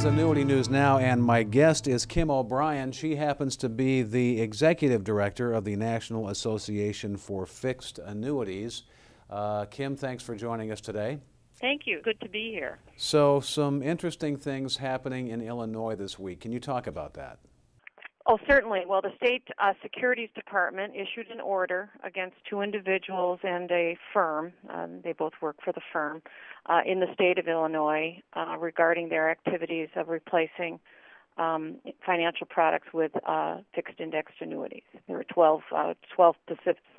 Annuity News Now, and my guest is Kim O'Brien. She happens to be the Executive Director of the National Association for Fixed Annuities. Kim, thanks for joining us today. Thank you. Good to be here. So, some interesting things happening in Illinois this week. Can you talk about that? Oh, certainly. Well, the state Securities Department issued an order against two individuals and a firm. They both work for the firm in the state of Illinois regarding their activities of replacing financial products with fixed indexed annuities. There were 12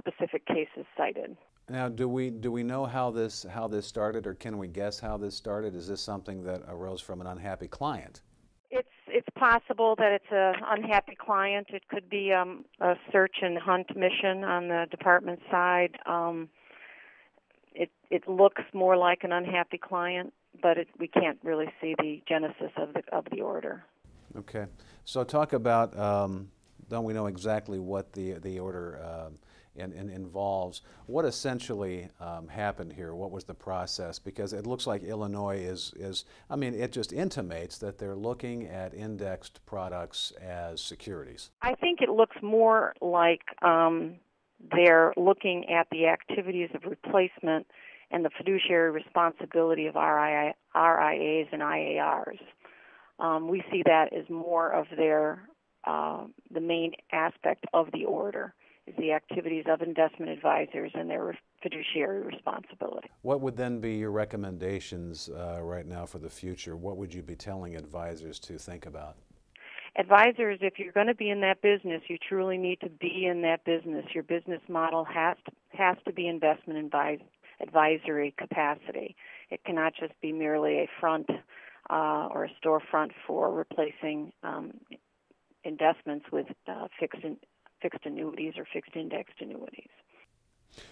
specific cases cited. Now, do we know how this started, or can we guess how this started? Is this something that arose from an unhappy client? It's possible that it's an unhappy client. It could be a search and hunt mission on the department side. It looks more like an unhappy client, but we can't really see the genesis of the order. Okay, so talk about. Don't we know exactly what the order involves? What essentially happened here? What was the process? Because it looks like Illinois is I mean, it just intimates that they're looking at indexed products as securities. I think it looks more like they're looking at the activities of replacement and the fiduciary responsibility of RIAs and IARs. We see that as more of the main aspect of the order is the activities of investment advisors and their fiduciary responsibility. What would then be your recommendations right now for the future? What would you be telling advisors to think about? Advisors, if you're going to be in that business, you truly need to be in that business. Your business model has to be investment advisory capacity. It cannot just be merely a front or a storefront for replacing investments with fixed annuities or fixed indexed annuities.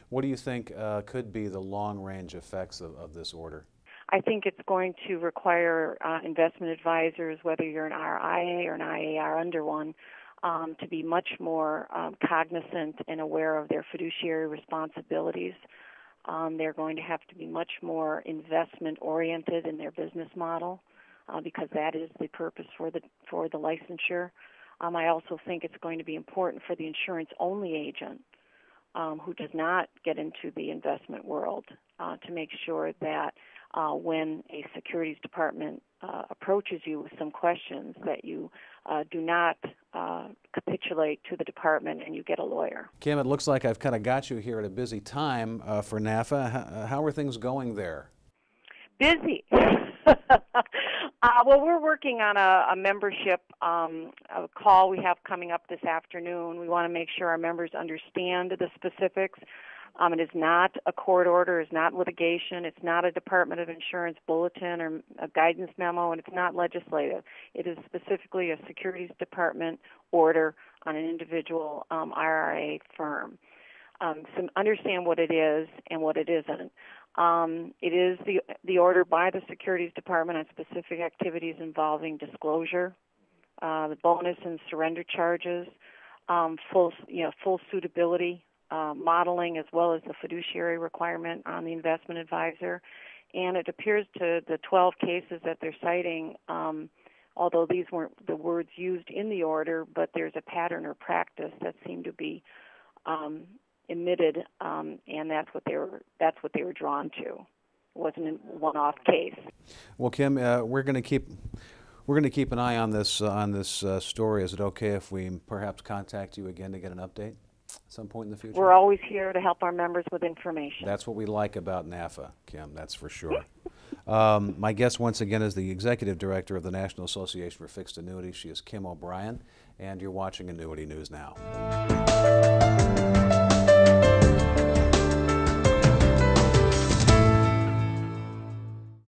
What do you think could be the long-range effects of this order? I think it's going to require investment advisors, whether you're an RIA or an IAR under one, to be much more cognizant and aware of their fiduciary responsibilities. They're going to have to be much more investment-oriented in their business model because that is the purpose for the licensure. I also think it's going to be important for the insurance-only agent who does not get into the investment world to make sure that when a securities department approaches you with some questions that you do not capitulate to the department and you get a lawyer. Kim, it looks like I've kind of got you here at a busy time for NAFA. How are things going there? Busy. Well, we're working on a membership a call we have coming up this afternoon. We want to make sure our members understand the specifics. It is not a court order, it's not litigation, it's not a Department of Insurance bulletin or a guidance memo, and it's not legislative. It is specifically a Securities Department order on an individual IRA firm. So understand what it is and what it isn't. It is the order by the Securities Department on specific activities involving disclosure, the bonus and surrender charges, full suitability, modeling, as well as the fiduciary requirement on the investment advisor. And it appears to the 12 cases that they're citing, although these weren't the words used in the order, but there's a pattern or practice that seemed to be emitted, and that's what they were drawn to. It wasn't a one-off case. Well, Kim, we're going to keep an eye on this story. Is it okay if we perhaps contact you again to get an update at some point in the future? We're always here to help our members with information. That's what we like about NAFA, Kim. That's for sure. My guest once again is the Executive Director of the National Association for Fixed Annuities. She is Kim O'Brien, and you're watching Annuity News Now.